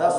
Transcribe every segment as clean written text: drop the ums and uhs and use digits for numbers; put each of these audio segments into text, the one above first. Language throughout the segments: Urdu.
10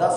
10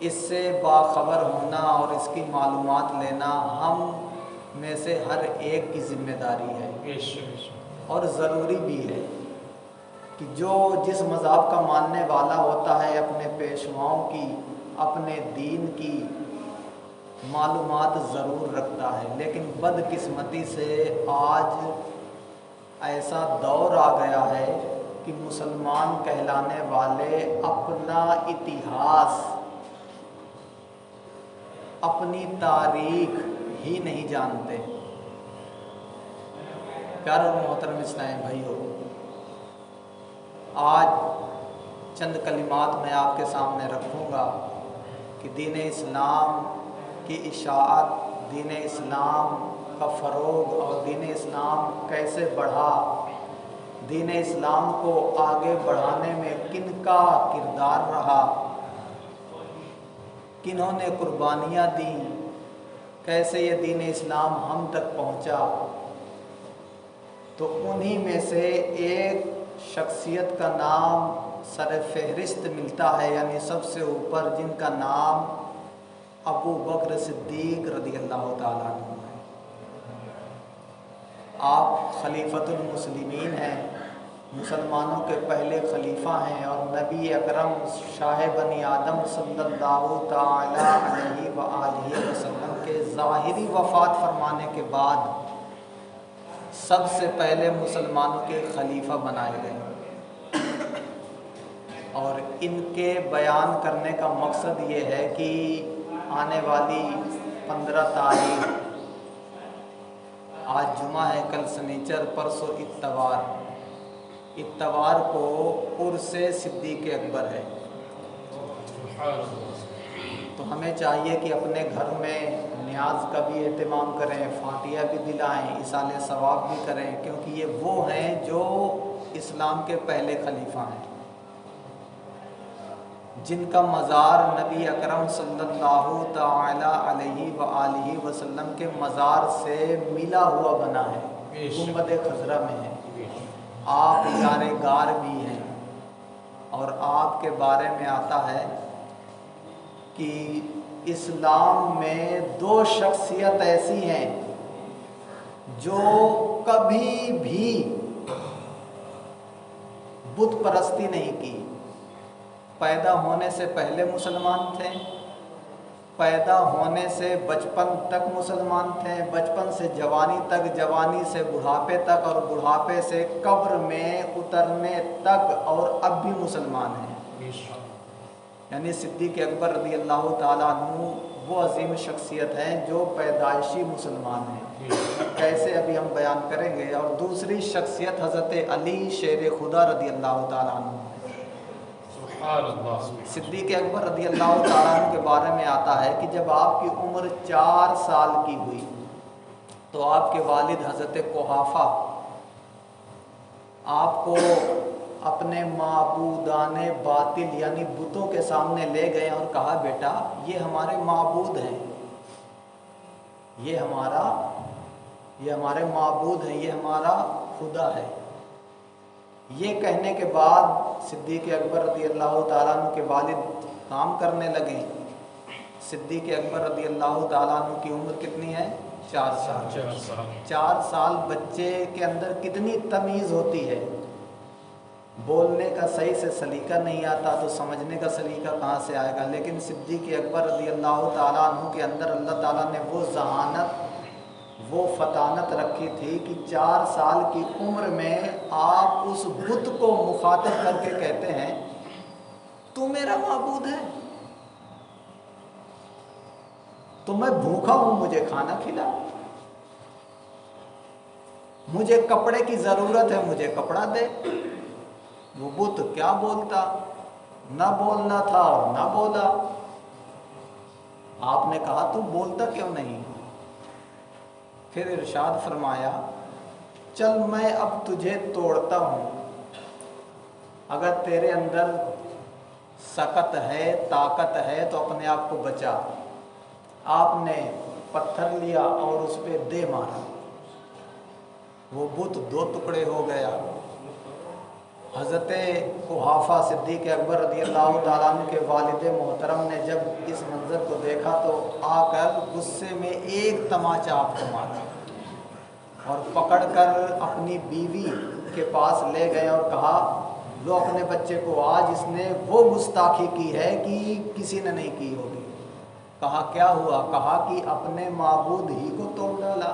اس سے باخبر ہونا اور اس کی معلومات لینا ہم میں سے ہر ایک کی ذمہ داری ہے اور ضروری بھی ہے کہ جو جس مذہب کا ماننے والا ہوتا ہے اپنے پیشواؤں کی اپنے دین کی معلومات ضرور رکھتا ہے، لیکن بدقسمتی سے آج ایسا دور آ گیا ہے کہ مسلمان کہلانے والے اپنا اتہاس، اپنی تاریخ ہی نہیں جانتے۔ پیارے اور محترم اسلام بھائیو، آج چند کلمات میں آپ کے سامنے رکھوں گا کہ دین اسلام کی اشاعت، دین اسلام کا فروغ اور دین اسلام کیسے بڑھا، دین اسلام کو آگے بڑھانے میں کن کا کردار رہا، کنہوں نے قربانیاں دیں، کیسے یہ دین اسلام ہم تک پہنچا۔ تو انہی میں سے ایک شخصیت کا نام سر فہرست ملتا ہے، یعنی سب سے اوپر، جن کا نام ابو بکر صدیق رضی اللہ تعالیٰ عنہ ہے۔ آپ خلیفۃ المسلمین ہیں، مسلمانوں کے پہلے خلیفہ ہیں، اور نبی اکرم شاہ بنی آدم صلی اللہ تعالیٰ علیہ وآلہ وسلم کے ظاہری وفات فرمانے کے بعد سب سے پہلے مسلمانوں کے خلیفہ بنائے گئے، اور ان کے بیان کرنے کا مقصد یہ ہے کہ آنے والی 15 تاریخ، آج جمعہ ہے، کل سنیچر، پرسوں اتوار کو عرس صدیق اکبر ہے۔ تو ہمیں چاہیے کہ اپنے گھر میں نیاز کا بھی اہتمام کریں، فاتحہ بھی دلائیں، ایصال ثواب بھی کریں، کیونکہ یہ وہ ہیں جو اسلام کے پہلے خلیفہ ہیں، جن کا مزار نبی اکرم صلی اللہ تعالی علیہ وآلہ وسلم کے مزار سے ملا ہوا بنا ہے، گنبد خضرا میں ہے۔ آپ یار غار بھی ہیں، اور آپ کے بارے میں آتا ہے کہ اسلام میں 2 شخصیت ایسی ہیں جو کبھی بھی بت پرستی نہیں کی۔ پیدا ہونے سے پہلے مسلمان تھے، پیدا ہونے سے بچپن تک مسلمان تھے، بچپن سے جوانی تک، جوانی سے بڑھاپے تک، اور بڑھاپے سے قبر میں اترنے تک، اور اب بھی مسلمان ہیں۔ یعنی صدیق اکبر رضی اللہ تعالیٰ عنہ وہ عظیم شخصیت ہیں جو پیدائشی مسلمان ہیں، کیسے ابھی ہم بیان کریں گے۔ اور دوسری شخصیت حضرت علی شیر خدا رضی اللہ تعالیٰ عنہ۔ صدیق اکبر رضی اللہ تعالیٰ عنہ کے بارے میں آتا ہے کہ جب آپ کی عمر 4 سال کی ہوئی تو آپ کے والد حضرت قحافہ آپ کو اپنے معبودان باطل یعنی بتوں کے سامنے لے گئے اور کہا، بیٹا یہ ہمارے معبود ہیں، یہ ہمارے معبود ہیں، یہ ہمارا خدا ہے۔ یہ کہنے کے بعد صدیق اکبر رضی اللہ تعالیٰ عنہ کے والد کام کرنے لگے۔ صدیق اکبر رضی اللہ تعالیٰ عنہ کی عمر کتنی ہے؟ 4 سال۔ 4 سال بچے کے اندر کتنی تمیز ہوتی ہے، بولنے کا صحیح سے سلیقہ نہیں آتا تو سمجھنے کا سلیقہ کہاں سے آئے گا۔ لیکن صدیق اکبر رضی اللہ تعالیٰ عنہ کے اندر اللہ تعالیٰ نے وہ ذہانت، وہ فطانت رکھی تھی کہ 4 سال کی عمر میں آپ اس بت کو مخاطب کر کے کہتے ہیں، تو میرا معبود ہے، تو میں بھوکا ہوں، مجھے کھانا کھلا، مجھے کپڑے کی ضرورت ہے، مجھے کپڑا دے۔ وہ بت کیا بولتا، نہ بولنا تھا اور نہ بولا۔ آپ نے کہا تو بولتا کیوں نہیں؟ پھر ارشاد فرمایا، چل میں اب تجھے توڑتا ہوں، اگر تیرے اندر سکت ہے، طاقت ہے تو اپنے آپ کو بچا۔ آپ نے پتھر لیا اور اس پہ دے مارا، وہ بت 2 ٹکڑے ہو گیا، حضرت قحافہ صدیق اکبر رضی اللہ تعالیٰ عنہ کے والد محترم نے جب اس منظر کو دیکھا تو آ کر غصے میں ایک تماچا آپ کو مارا اور پکڑ کر اپنی بیوی کے پاس لے گئے اور کہا لو اپنے بچے کو آج اس نے وہ گستاخی کی ہے کہ کسی نے نہیں کی ہوگی۔ کہا کیا ہوا؟ کہا کہ اپنے معبود ہی کو توڑ ڈالا۔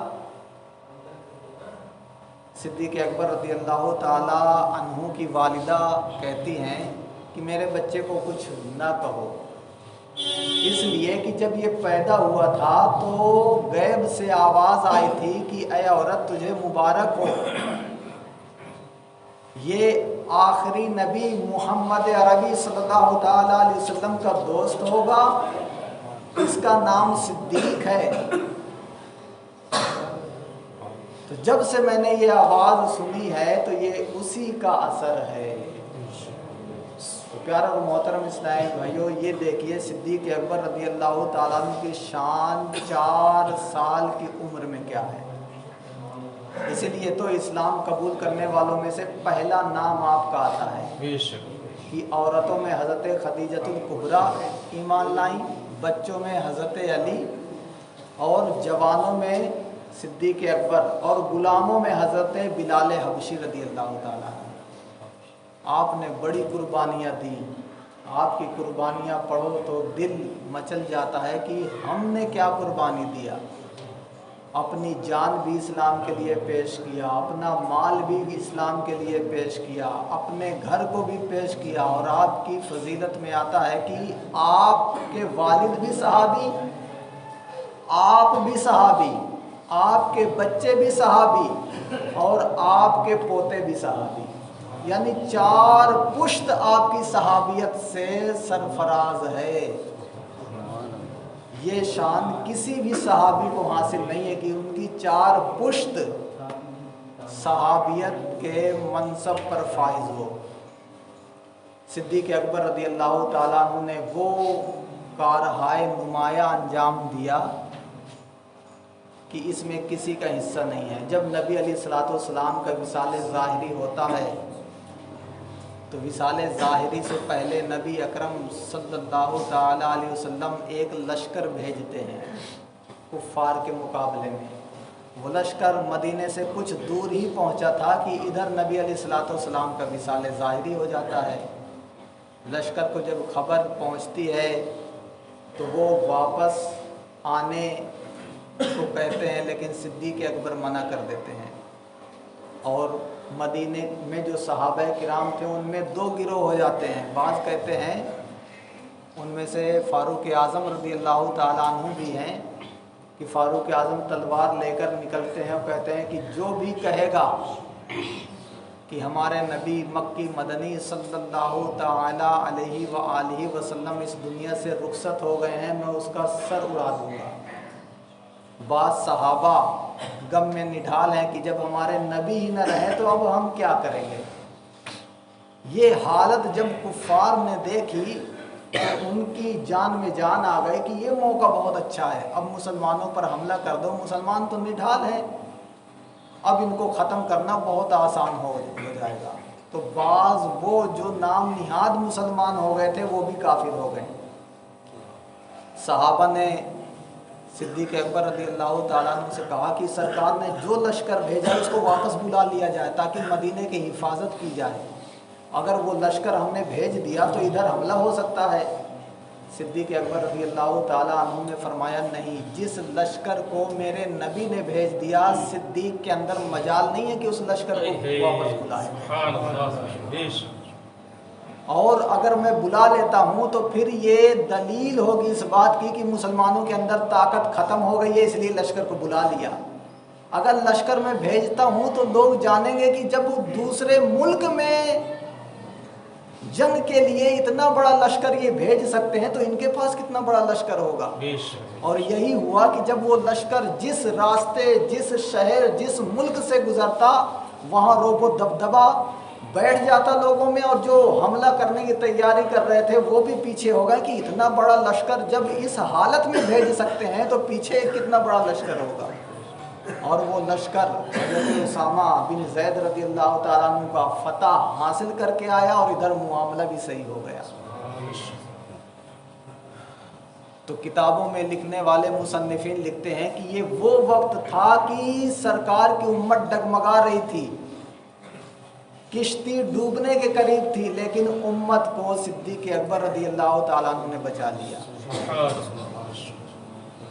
صدیق اکبر رضی اللہ تعالی عنہ کی والدہ کہتی ہیں کہ میرے بچے کو کچھ نہ کہو، اس لیے کہ جب یہ پیدا ہوا تھا تو غیب سے آواز آئی تھی کہ اے عورت تجھے مبارک ہو، یہ آخری نبی محمد عربی صلی اللہ تعالی علیہ وسلم کا دوست ہوگا، اس کا نام صدیق ہے۔ تو جب سے میں نے یہ آواز سنی ہے تو یہ اسی کا اثر ہے۔ تو پیارا اور محترم اسلامی بھائیو، یہ دیکھیے صدیق اکبر رضی اللہ تعالیٰ عنہ کی شان 4 سال کی عمر میں کیا ہے۔ اسی لیے تو اسلام قبول کرنے والوں میں سے پہلا نام آپ کا آتا ہے کہ عورتوں میں حضرت خدیجۃ الکبریٰ ایمان لائیں، بچوں میں حضرت علی، اور جوانوں میں صدیق اکبر، اور غلاموں میں حضرت بلال حبشی رضی اللہ تعالیٰ عنہ۔ آپ نے بڑی قربانیاں دی، آپ کی قربانیاں پڑھو تو دل مچل جاتا ہے کہ ہم نے کیا قربانی دیا۔ اپنی جان بھی اسلام کے لیے پیش کیا، اپنا مال بھی اسلام کے لیے پیش کیا، اپنے گھر کو بھی پیش کیا، اور آپ کی فضیلت میں آتا ہے کہ آپ کے والد بھی صحابی، آپ بھی صحابی، آپ کے بچے بھی صحابی، اور آپ کے پوتے بھی صحابی، یعنی 4 پشت آپ کی صحابیت سے سرفراز ہے۔ یہ شان کسی بھی صحابی کو حاصل نہیں ہے کہ ان کی 4 پشت صحابیت کے منصب پر فائز ہو۔ صدیق اکبر رضی اللہ تعالیٰ عنہ نے وہ کارہائے نمایاں انجام دیا کہ اس میں کسی کا حصہ نہیں ہے۔ جب نبی علیہ الصلوۃ والسلام کا وصال ظاہری ہوتا ہے تو وصال ظاہری سے پہلے نبی اکرم صلی اللہ تعالی علیہ وسلم ایک لشکر بھیجتے ہیں کفار کے مقابلے میں۔ وہ لشکر مدینے سے کچھ دور ہی پہنچا تھا کہ ادھر نبی علیہ الصلوۃ والسلام کا وصال ظاہری ہو جاتا ہے۔ لشکر کو جب خبر پہنچتی ہے تو وہ واپس آنے کو کہتے ہیں، لیکن صدیق اکبر منع کر دیتے ہیں، اور مدینے میں جو صحابہ کرام تھے ان میں 2 گروہ ہو جاتے ہیں۔ بعض کہتے ہیں ان میں سے فاروق اعظم رضی اللہ تعالیٰ عنہ بھی ہیں کہ فاروق اعظم تلوار لے کر نکلتے ہیں اور کہتے ہیں کہ جو بھی کہے گا کہ ہمارے نبی مکی مدنی صلی اللہ تعالی علیہ وآلہ وسلم اس دنیا سے رخصت ہو گئے ہیں، میں اس کا سر اڑا دوں گا۔ بعض صحابہ غم میں نڈھال ہیں کہ جب ہمارے نبی ہی نہ رہے تو اب ہم کیا کریں گے۔ یہ حالت جب کفار نے دیکھی تو ان کی جان میں جان آ گئی کہ یہ موقع بہت اچھا ہے، اب مسلمانوں پر حملہ کر دو، مسلمان تو نڈھال ہیں، اب ان کو ختم کرنا بہت آسان ہو جائے گا۔ تو بعض وہ جو نام نہاد مسلمان ہو گئے تھے وہ بھی کافر ہو گئے۔ صحابہ نے صدیق اکبر رضی اللہ تعالیٰ عنہ سے کہا کہ سرکار نے جو لشکر بھیجا اس کو واپس بلا لیا جائے تاکہ مدینے کی حفاظت کی جائے، اگر وہ لشکر ہم نے بھیج دیا تو ادھر حملہ ہو سکتا ہے۔ صدیق اکبر رضی اللہ تعالیٰ عنہ نے فرمایا نہیں، جس لشکر کو میرے نبی نے بھیج دیا صدیق کے اندر مجال نہیں ہے کہ اس لشکر کو واپس بلائے، اور اگر میں بلا لیتا ہوں تو پھر یہ دلیل ہوگی اس بات کی کہ مسلمانوں کے اندر طاقت ختم ہو گئی ہے، اس لیے لشکر کو بلا لیا۔ اگر لشکر میں بھیجتا ہوں تو لوگ جانیں گے کہ جب وہ دوسرے ملک میں جنگ کے لیے اتنا بڑا لشکر یہ بھیج سکتے ہیں تو ان کے پاس کتنا بڑا لشکر ہوگا۔ اور یہی ہوا کہ جب وہ لشکر جس راستے، جس شہر، جس ملک سے گزرتا وہاں روب و دبدبا بیٹھ جاتا لوگوں میں، اور جو حملہ کرنے کی تیاری کر رہے تھے وہ بھی پیچھے ہو گئے کہ اتنا بڑا لشکر جب اس حالت میں بھیج سکتے ہیں تو پیچھے کتنا بڑا لشکر ہوگا۔ اور وہ لشکر حضرت اسامہ بن زید رضی اللہ تعالیٰ عنہ کا فتح حاصل کر کے آیا اور ادھر معاملہ بھی صحیح ہو گیا۔ تو کتابوں میں لکھنے والے مصنفین لکھتے ہیں کہ یہ وہ وقت تھا کہ سرکار کی امت ڈگمگا رہی تھی، کشتی ڈوبنے کے قریب تھی، لیکن امت کو صدیق اکبر رضی اللہ تعالیٰ عنہ نے بچا لیا۔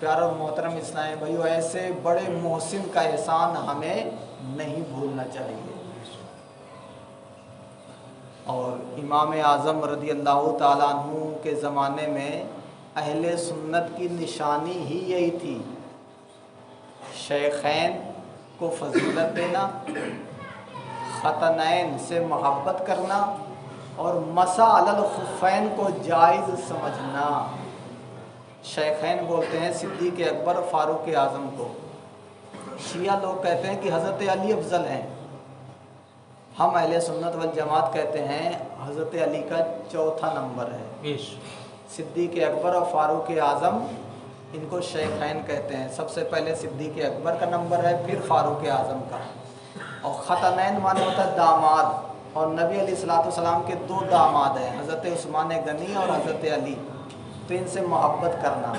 پیارا اور محترم اسلام بھائیو، ایسے بڑے محسن کا احسان ہمیں نہیں بھولنا چاہیے۔ اور امام اعظم رضی اللہ تعالیٰ عنہ کے زمانے میں اہل سنت کی نشانی ہی یہی تھی، شیخین کو فضیلت دینا، ختنین سے محبت کرنا اور مسح علی الخفین کو جائز سمجھنا۔ شیخین بولتے ہیں صدیق اکبر فاروق اعظم کو، شیعہ لوگ کہتے ہیں کہ حضرت علی افضل ہیں، ہم اہل سنت والجماعت کہتے ہیں حضرت علی کا چوتھا نمبر ہے۔ صدیق اکبر اور فاروق اعظم ان کو شیخین کہتے ہیں، سب سے پہلے صدیق اکبر کا نمبر ہے، پھر فاروق اعظم کا۔ اور ختنین مانے ہوتا ہے داماد، اور نبی علیہ الصلوۃ والسلام کے دو داماد ہیں، حضرت عثمان غنی اور حضرت علی، تو ان سے محبت کرنا۔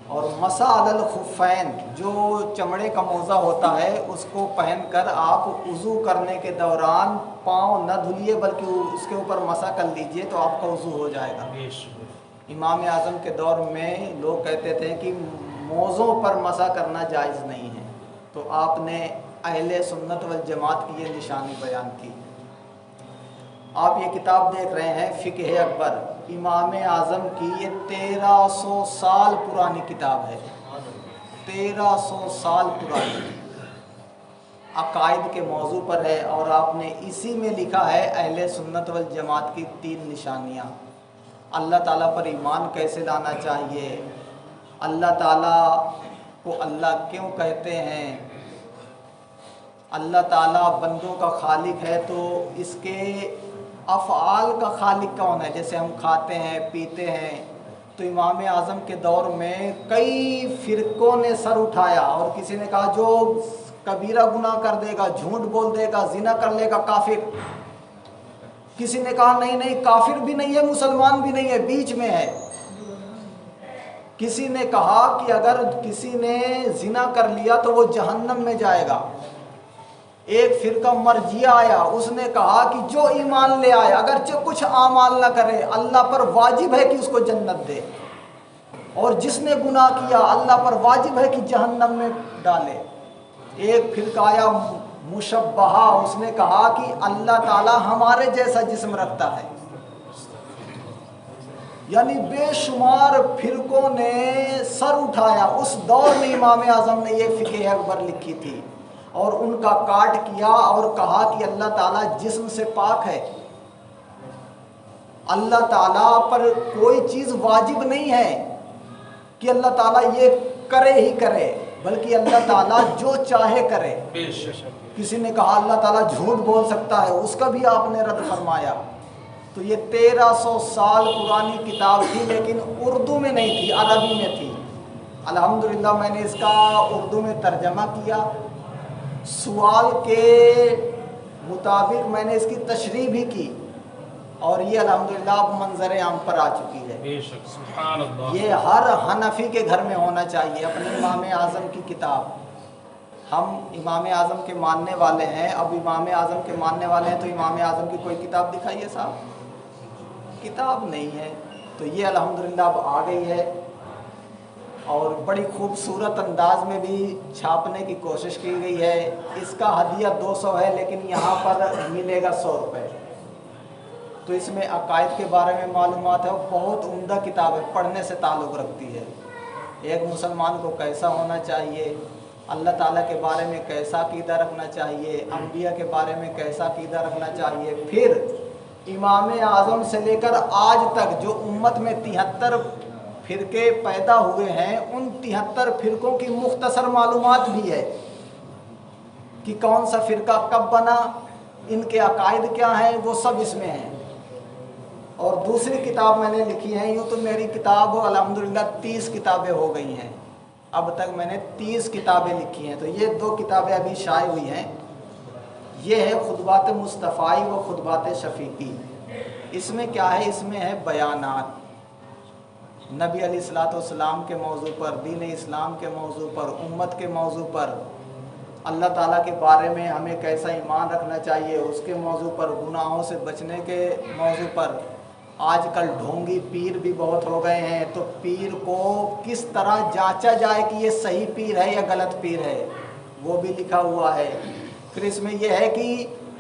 اور مسح علی الخفین، جو چمڑے کا موزہ ہوتا ہے اس کو پہن کر آپ وضو کرنے کے دوران پاؤں نہ دھلیے بلکہ اس کے اوپر مسح کر لیجئے تو آپ کا وضو ہو جائے گا۔ امام اعظم کے دور میں لوگ کہتے تھے کہ موزوں پر مسح کرنا جائز نہیں ہے، تو آپ نے اہل سنت والجماعت کی یہ نشانی بیان کی۔ آپ یہ کتاب دیکھ رہے ہیں فقہ اکبر، امام اعظم کی یہ 1300 سال پرانی کتاب ہے، 1300 سال پرانی، عقائد کے موضوع پر ہے، اور آپ نے اسی میں لکھا ہے اہل سنت والجماعت کی 3 نشانیاں۔ اللہ تعالیٰ پر ایمان کیسے لانا چاہیے، اللہ تعالیٰ کو اللہ کیوں کہتے ہیں، اللہ تعالیٰ بندوں کا خالق ہے تو اس کے افعال کا خالق کون ہے، جیسے ہم کھاتے ہیں پیتے ہیں۔ تو امام اعظم کے دور میں کئی فرقوں نے سر اٹھایا، اور کسی نے کہا جو کبیرہ گناہ کر دے گا، جھوٹ بول دے گا، زنا کر لے گا کافر۔ کسی نے کہا نہیں کافر بھی نہیں ہے مسلمان بھی نہیں ہے، بیچ میں ہے۔ کسی نے کہا کہ اگر کسی نے زنا کر لیا تو وہ جہنم میں جائے گا۔ ایک فرقہ مرجیہ آیا، اس نے کہا کہ جو ایمان لے آئے اگرچہ کچھ اعمال نہ کرے اللہ پر واجب ہے کہ اس کو جنت دے، اور جس نے گناہ کیا اللہ پر واجب ہے کہ جہنم میں ڈالے۔ ایک فرقہ آیا مشبہہ، اس نے کہا کہ اللہ تعالی ہمارے جیسا جسم رکھتا ہے۔ یعنی بے شمار فرقوں نے سر اٹھایا۔ اس دور میں امام اعظم نے یہ فقہ اکبر لکھی تھی اور ان کا کاٹ کیا اور کہا کہ اللہ تعالیٰ جسم سے پاک ہے، اللہ تعالیٰ پر کوئی چیز واجب نہیں ہے کہ اللہ تعالیٰ یہ کرے ہی کرے، بلکہ اللہ تعالیٰ جو چاہے کرے۔ کسی نے کہا اللہ تعالیٰ جھوٹ بول سکتا ہے، اس کا بھی آپ نے رد فرمایا۔ تو یہ 1300 سال پرانی کتاب تھی، لیکن اردو میں نہیں تھی، عربی میں تھی۔ الحمدللہ میں نے اس کا اردو میں ترجمہ کیا، سوال کے مطابق میں نے اس کی تشریح بھی کی، اور یہ الحمدللہ اب منظر عام پر آ چکی ہے۔ سبحان اللہ۔ یہ ہر حنفی کے گھر میں ہونا چاہیے اپنے امام اعظم کی کتاب۔ ہم امام اعظم کے ماننے والے ہیں، اب امام اعظم کے ماننے والے ہیں تو امام اعظم کی کوئی کتاب دکھائیے صاحب، کتاب نہیں ہے۔ تو یہ الحمدللہ اب آ گئی ہے، اور بڑی خوبصورت انداز میں بھی چھاپنے کی کوشش کی گئی ہے۔ اس کا ہدیہ 200 ہے، لیکن یہاں پر ملے گا 100 روپے۔ تو اس میں عقائد کے بارے میں معلومات ہے، اور بہت عمدہ کتاب ہے، پڑھنے سے تعلق رکھتی ہے۔ ایک مسلمان کو کیسا ہونا چاہیے، اللہ تعالیٰ کے بارے میں کیسا عقیدہ رکھنا چاہیے، انبیاء کے بارے میں کیسا عقیدہ رکھنا چاہیے۔ پھر امام اعظم سے لے کر آج تک جو امت میں 73 فرقے پیدا ہوئے ہیں، ان 73 فرقوں کی مختصر معلومات بھی ہے کہ کون سا فرقہ کب بنا، ان کے عقائد کیا ہیں، وہ سب اس میں ہیں۔ اور دوسری کتاب میں نے لکھی ہے، یوں تو میری کتاب الحمدللہ 30 کتابیں ہو گئی ہیں، اب تک میں نے 30 کتابیں لکھی ہیں، تو یہ 2 کتابیں ابھی شائع ہوئی ہیں. یہ ہے خطبات مصطفائی و خطبات شفیقی. اس میں کیا ہے؟ اس میں ہے بیانات نبی علیہ الصلوۃ والسلام کے موضوع پر، دین اسلام کے موضوع پر، امت کے موضوع پر، اللہ تعالیٰ کے بارے میں ہمیں کیسا ایمان رکھنا چاہیے اس کے موضوع پر، گناہوں سے بچنے کے موضوع پر. آج کل ڈھونگی پیر بھی بہت ہو گئے ہیں، تو پیر کو کس طرح جانچا جائے کہ یہ صحیح پیر ہے یا غلط پیر ہے، وہ بھی لکھا ہوا ہے. پھر اس میں یہ ہے کہ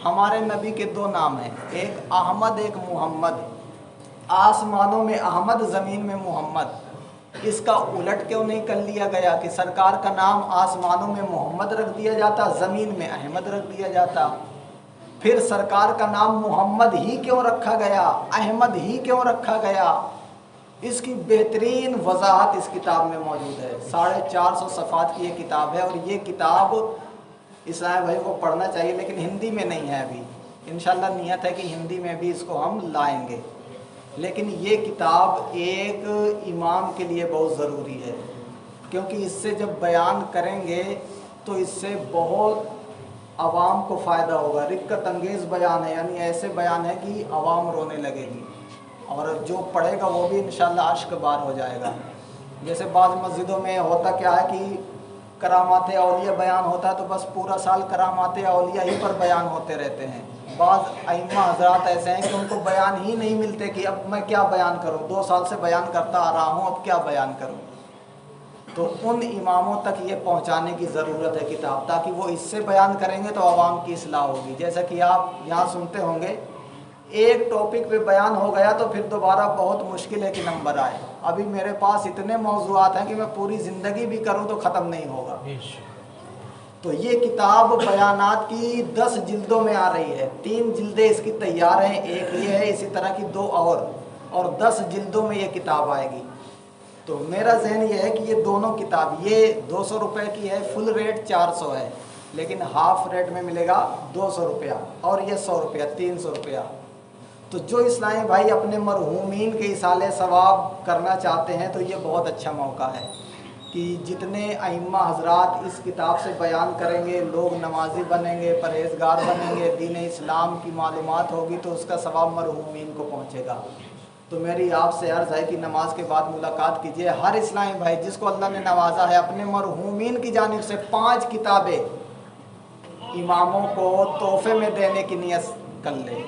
ہمارے نبی کے 2 نام ہیں، ایک احمد ایک محمد. آسمانوں میں احمد، زمین میں محمد. اس کا الٹ کیوں نہیں کر لیا گیا کہ سرکار کا نام آسمانوں میں محمد رکھ دیا جاتا، زمین میں احمد رکھ دیا جاتا؟ پھر سرکار کا نام محمد ہی کیوں رکھا گیا، احمد ہی کیوں رکھا گیا؟ اس کی بہترین وضاحت اس کتاب میں موجود ہے. 450 صفحات کی یہ کتاب ہے، اور یہ کتاب اسلام بھائی کو پڑھنا چاہیے، لیکن ہندی میں نہیں ہے ابھی. انشاءاللہ نیت ہے کہ ہندی میں بھی اس کو ہم لائیں گے. لیکن یہ کتاب ایک امام کے لیے بہت ضروری ہے، کیونکہ اس سے جب بیان کریں گے تو اس سے بہت عوام کو فائدہ ہوگا. رقت انگیز بیان ہے، یعنی ایسے بیان ہے کہ عوام رونے لگے گی، اور جو پڑھے گا وہ بھی انشاءاللہ اشک بار ہو جائے گا. جیسے بعض مسجدوں میں ہوتا کیا ہے کہ کرامات اولیاء بیان ہوتا ہے تو بس پورا سال کرامات اولیاء ہی پر بیان ہوتے رہتے ہیں. بعض ائمہ حضرات ایسے ہیں کہ ان کو بیان ہی نہیں ملتے کہ اب میں کیا بیان کروں، 2 سال سے بیان کرتا آ رہا ہوں، اب کیا بیان کروں. تو ان اماموں تک یہ پہنچانے کی ضرورت ہے کتاب، تاکہ وہ اس سے بیان کریں گے تو عوام کی اصلاح ہوگی. جیسا کہ آپ یہاں سنتے ہوں گے، ایک ٹاپک پہ بیان ہو گیا تو پھر دوبارہ بہت مشکل ہے کہ نمبر آئے. ابھی میرے پاس اتنے موضوعات ہیں کہ میں پوری زندگی بھی کروں تو ختم نہیں ہوگا. تو یہ کتاب بیانات کی 10 جلدوں میں آ رہی ہے. 3 جلدیں اس کی تیار ہیں، ایک یہ ہے، اسی طرح کی 2 اور 10 جلدوں میں یہ کتاب آئے گی. تو میرا ذہن یہ ہے کہ یہ دونوں کتاب، یہ 200 روپے کی ہے، فل ریٹ 400 ہے، لیکن ہاف ریٹ میں ملے گا 200 روپیہ، اور یہ 100 روپیہ، 300 روپیہ. تو جو اسلامی بھائی اپنے مرحومین کے ایصال ثواب کرنا چاہتے ہیں تو یہ بہت اچھا موقع ہے کہ جتنے ائمہ حضرات اس کتاب سے بیان کریں گے، لوگ نمازی بنیں گے، پرہیزگار بنیں گے، دین اسلام کی معلومات ہوگی تو اس کا ثواب مرحومین کو پہنچے گا. تو میری آپ سے عرض ہے کہ نماز کے بعد ملاقات کیجیے. ہر اسلامی بھائی جس کو اللہ نے نوازا ہے اپنے مرحومین کی جانب سے 5 کتابیں اماموں کو تحفے میں دینے کی نیت کر لے.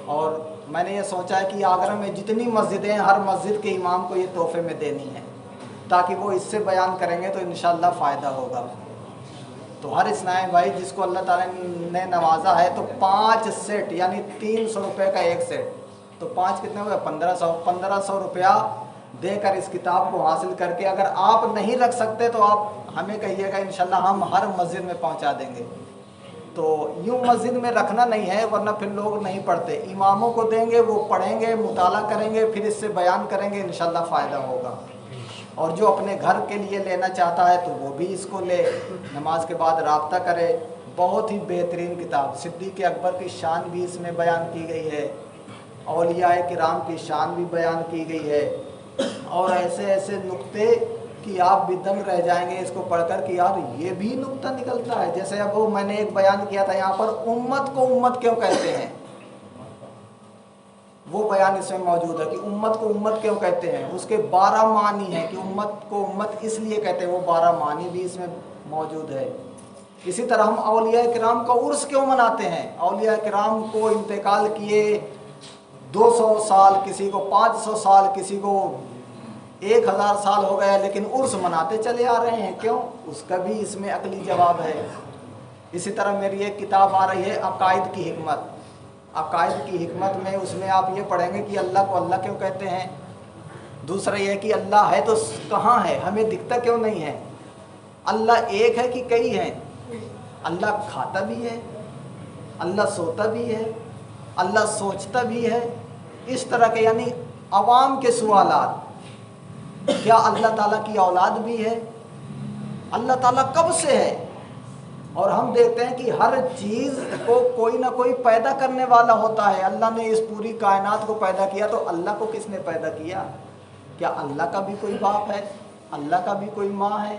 اور میں نے یہ سوچا ہے کہ آگرہ میں جتنی مسجدیں ہیں ہر مسجد کے امام کو یہ تحفے میں دینی ہے، تاکہ وہ اس سے بیان کریں گے تو انشاءاللہ فائدہ ہوگا. تو ہر اسلامی بھائی جس کو اللہ تعالیٰ نے نوازا ہے تو 5 سیٹ، یعنی 300 روپے کا ایک سیٹ، تو 5 کتنے ہوئے؟ 1500 روپیہ دے کر اس کتاب کو حاصل کر کے، اگر آپ نہیں رکھ سکتے تو آپ ہمیں کہیے گا، انشاءاللہ ہم ہر مسجد میں پہنچا دیں گے. تو یوں مسجد میں رکھنا نہیں ہے، ورنہ پھر لوگ نہیں پڑھتے. اماموں کو دیں گے، وہ پڑھیں گے، مطالعہ کریں گے، پھر اس سے بیان کریں گے، انشاءاللہ فائدہ ہوگا. اور جو اپنے گھر کے لیے لینا چاہتا ہے تو وہ بھی اس کو لے، نماز کے بعد رابطہ کرے. بہت ہی بہترین کتاب. صدیق اکبر کی شان بھی اس میں بیان کی گئی ہے، اولیاء کرام کی شان بھی بیان کی گئی ہے، اور ایسے ایسے نقطے کہ آپ بھی دنگ رہ جائیں گے اس کو پڑھ کر کہ یار یہ بھی نقطہ نکلتا ہے. جیسے اب میں نے ایک بیان کیا تھا یہاں پر، امت کو امت کیوں کہتے ہیں، وہ بیان اس میں موجود ہے کہ امت کو امت کیوں کہتے ہیں. اس کے 12 معنی ہیں کہ امت کو امت اس لیے کہتے ہیں، وہ 12 معنی بھی اس میں موجود ہے. اسی طرح ہم اولیاء کرام کا عرس کیوں مناتے ہیں. اولیاء کرام کو انتقال کیے 200 سال، کسی کو 500 سال، کسی کو 1000 سال ہو گیا، لیکن عرس مناتے چلے آ رہے ہیں. کیوں؟ اس کا بھی اس میں عقلی جواب ہے. اسی طرح میری ایک کتاب آ رہی ہے عقائد کی حکمت. عقائد کی حکمت میں اس میں آپ یہ پڑھیں گے کہ اللہ کو اللہ کیوں کہتے ہیں. دوسرا یہ کہ اللہ ہے تو کہاں ہے، ہمیں دکھتا کیوں نہیں ہے. اللہ ایک ہے کہ کئی ہیں. اللہ کھاتا بھی ہے، اللہ سوتا بھی ہے، اللہ سوچتا بھی ہے. اس طرح کے یعنی عوام کے سوالات. کیا اللہ تعالیٰ کی اولاد بھی ہے؟ اللہ تعالیٰ کب سے ہے؟ اور ہم دیکھتے ہیں کہ ہر چیز کو کوئی نہ کوئی پیدا کرنے والا ہوتا ہے. اللہ نے اس پوری کائنات کو پیدا کیا، تو اللہ کو کس نے پیدا کیا؟ کیا اللہ کا بھی کوئی باپ ہے؟ اللہ کا بھی کوئی ماں ہے؟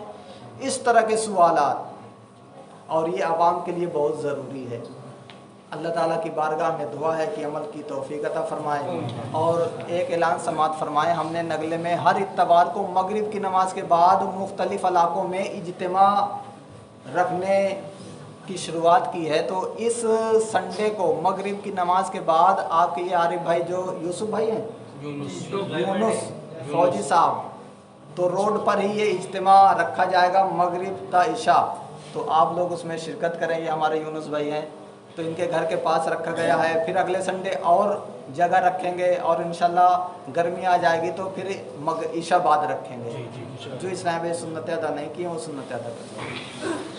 اس طرح کے سوالات، اور یہ عوام کے لیے بہت ضروری ہے۔ اللہ تعالیٰ کی بارگاہ میں دعا ہے کہ عمل کی توفیق عطا فرمائے۔ اور ایک اعلان سماعت فرمائے، ہم نے نگلے میں ہر اتوار کو مغرب کی نماز کے بعد مختلف علاقوں میں اجتماع رکھنے کی شروعات کی ہے، تو اس سنڈے کو مغرب کی نماز کے بعد آپ کے یہ عارف بھائی جو یوسف بھائی ہیں، یونس فوجی صاحب، تو روڈ پر ہی یہ اجتماع رکھا جائے گا مغرب تا عشاء، تو آپ لوگ اس میں شرکت کریں۔ یہ ہمارے یونس بھائی ہیں، تو ان کے گھر کے پاس رکھا گیا ہے۔ پھر اگلے سنڈے اور جگہ رکھیں گے، اور انشاءاللہ گرمی آ جائے گی تو پھر عشاء بعد رکھیں گے۔ جو اس نے سنت ادا نہیں کی ہیں وہ سنت ادا کریں۔